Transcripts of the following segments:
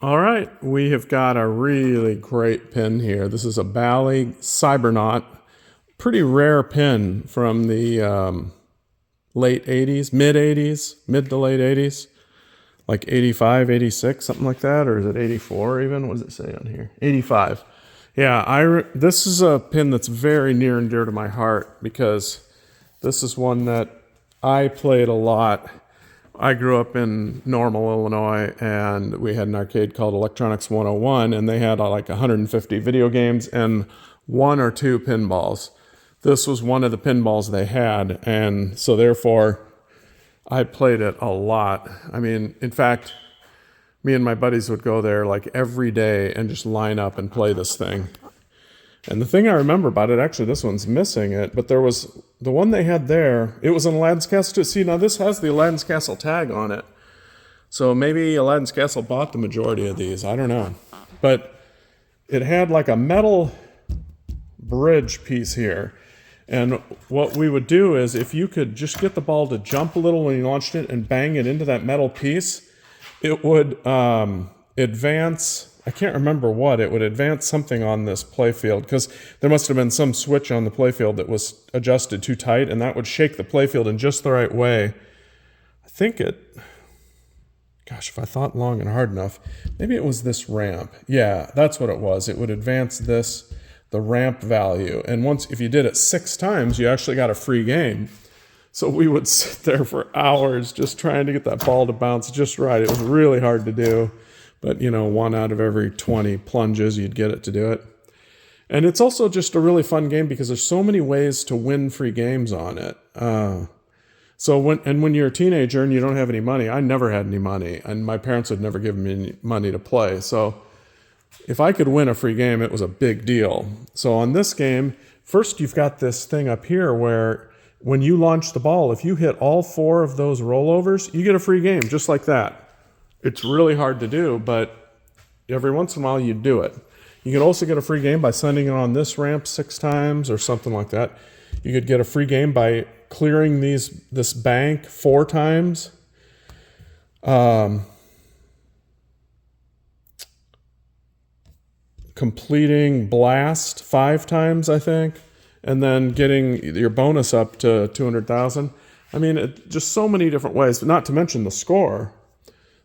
All right, we have got a really great pin here. This is a Bally Cybernaut, pretty rare pin from the late 80s, mid 80s, mid to late 80s, like 85, 86, something like that, or is it 84 even? What does it say on here? 85. Yeah, this is a pin that's very near and dear to my heart because this is one that I played a lot. I grew up in Normal, Illinois, and we had an arcade called Electronics 101, and they had like 150 video games and one or two pinballs. This was one of the pinballs they had, and so therefore I played it a lot. I mean, in fact, me and my buddies would go there like every day and just line up and play this thing. And the thing I remember about it, actually, this one's missing it, but there was the one they had there. It was in Aladdin's Castle too. See, now this has the Aladdin's Castle tag on it. So maybe Aladdin's Castle bought the majority of these. I don't know. But it had like a metal bridge piece here. And what we would do is if you could just get the ball to jump a little when you launched it and bang it into that metal piece, it would advance. I can't remember what. It would advance something on this playfield because there must have been some switch on the playfield that was adjusted too tight, and that would shake the playfield in just the right way. I think gosh, if I thought long and hard enough, maybe it was this ramp. Yeah, that's what it was. It would advance the ramp value. And if you did it 6 times, you actually got a free game. So we would sit there for hours just trying to get that ball to bounce just right. It was really hard to do. But, 1 out of every 20 plunges, you'd get it to do it. And it's also just a really fun game because there's so many ways to win free games on it. So when you're a teenager and you don't have any money, I never had any money, and my parents would never give me any money to play. So if I could win a free game, it was a big deal. So on this game, first you've got this thing up here where when you launch the ball, if you hit all 4 of those rollovers, you get a free game just like that. It's really hard to do, but every once in a while you do it. You can also get a free game by sending it on this ramp 6 times or something like that. You could get a free game by clearing this bank 4 times. Completing blast 5 times, I think, and then getting your bonus up to 200,000. I mean, just so many different ways, but not to mention the score.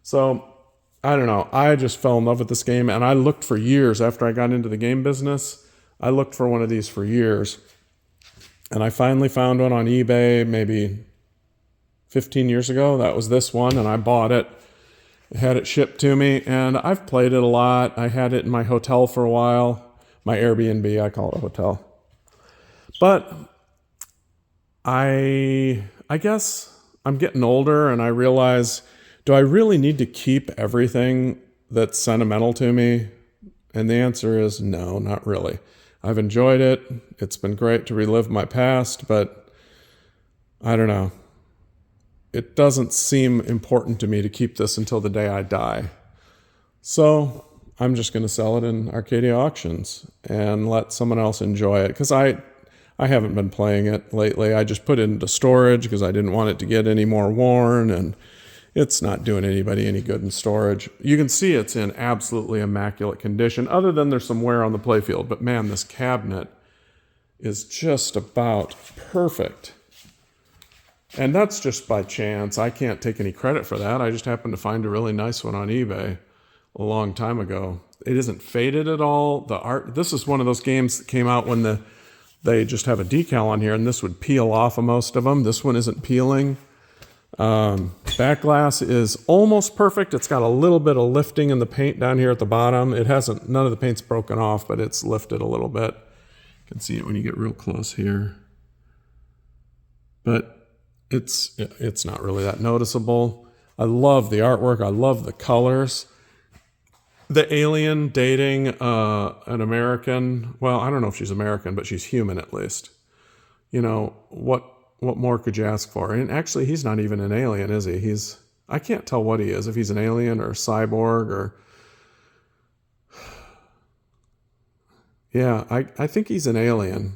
So, I don't know. I just fell in love with this game, and I looked for years after I got into the game business. I looked for one of these for years, and I finally found one on eBay maybe 15 years ago. That was this one, and I bought it. I had it shipped to me, and I've played it a lot. I had it in my hotel for a while. My Airbnb, I call it a hotel. But I guess I'm getting older, and I realize, do I really need to keep everything that's sentimental to me? And the answer is no, not really. I've enjoyed it. It's been great to relive my past, but I don't know. It doesn't seem important to me to keep this until the day I die. So I'm just going to sell it in Arcadia Auctions and let someone else enjoy it because I haven't been playing it lately. I just put it into storage because I didn't want it to get any more worn, and it's not doing anybody any good in storage. You can see it's in absolutely immaculate condition, other than there's some wear on the playfield. But man, this cabinet is just about perfect. And that's just by chance. I can't take any credit for that. I just happened to find a really nice one on eBay a long time ago. It isn't faded at all. The art. This is one of those games that came out when they just have a decal on here, and this would peel off of most of them. This one isn't peeling. Back glass is almost perfect. It's got a little bit of lifting in the paint down here at the bottom. None of the paint's broken off, but it's lifted a little bit. You can see it when you get real close here. But it's not really that noticeable. I love the artwork. I love the colors. The alien dating an American. Well, I don't know if she's American, but she's human at least. What more could you ask for? And actually, he's not even an alien, is he? I can't tell what he is, if he's an alien or a cyborg or... Yeah, I think he's an alien.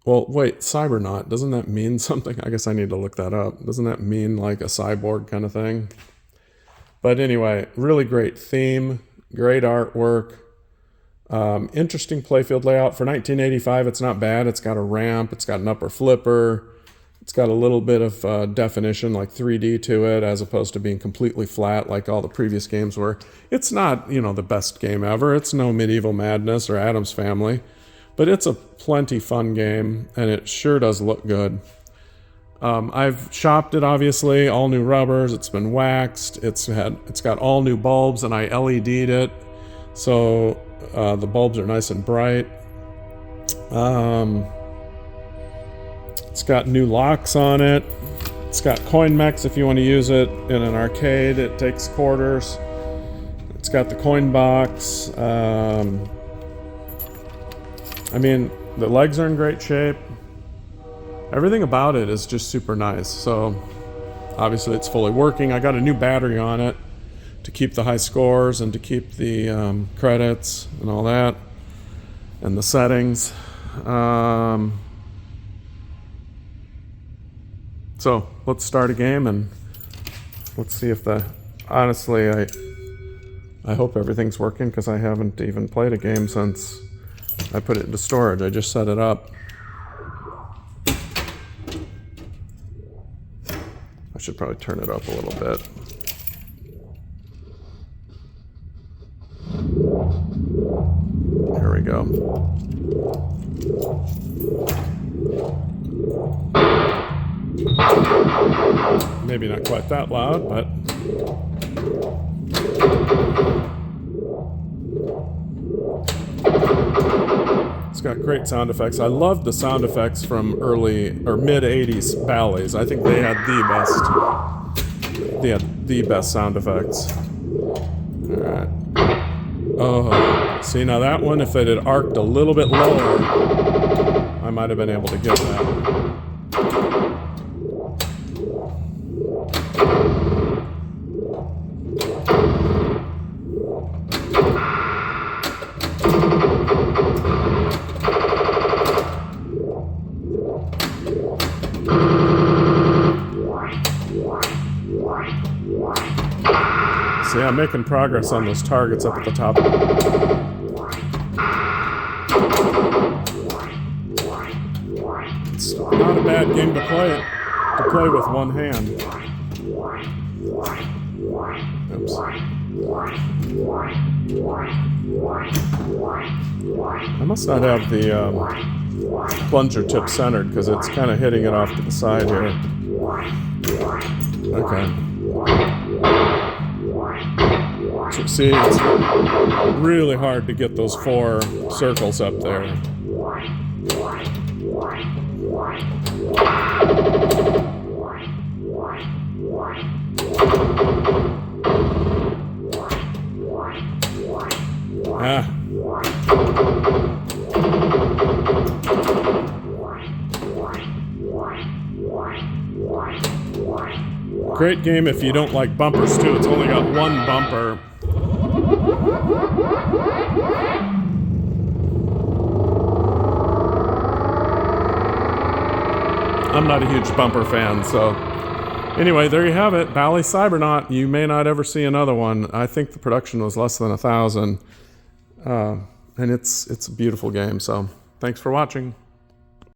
Well, wait, Cybernaut, doesn't that mean something? I guess I need to look that up. Doesn't that mean like a cyborg kind of thing? But anyway, really great theme, great artwork, interesting playfield layout. For 1985, it's not bad. It's got a ramp, it's got an upper flipper, it's got a little bit of definition, like 3D to it, as opposed to being completely flat like all the previous games were. It's not, you know, the best game ever. It's no Medieval Madness or Addams Family, but it's a plenty fun game, and it sure does look good. I've shopped it, obviously, all new rubbers, it's been waxed, it's got all new bulbs, and I LED'd it, so the bulbs are nice and bright. It's got new locks on it. It's got coin mechs if you want to use it in an arcade. It takes quarters. It's got the coin box. I mean, the legs are in great shape. Everything about it is just super nice. So obviously it's fully working. I got a new battery on it to keep the high scores and to keep the credits and all that, and the settings. So let's start a game and let's see if honestly, I hope everything's working, because I haven't even played a game since I put it into storage. I just set it up. I should probably turn it up a little bit. There we go. Maybe not quite that loud, but it's got great sound effects. I love the sound effects from early or mid-80s Bally's. I think they had the best sound effects. All right. Oh, see, now that one, if it had arced a little bit lower, I might have been able to get that. See, I'm making progress on those targets up at the top. It's not a bad game to play with one hand. Oops. I must not have the plunger tip centered, because it's kind of hitting it off to the side here. Okay. So see, it's really hard to get those 4 circles up there. Ah. Great game if you don't like bumpers too. It's only got one bumper. I'm not a huge bumper fan, so anyway, there you have it. Bally Cybernaut. You may not ever see another one. I think the production was less than 1,000, and it's a beautiful game. So thanks for watching.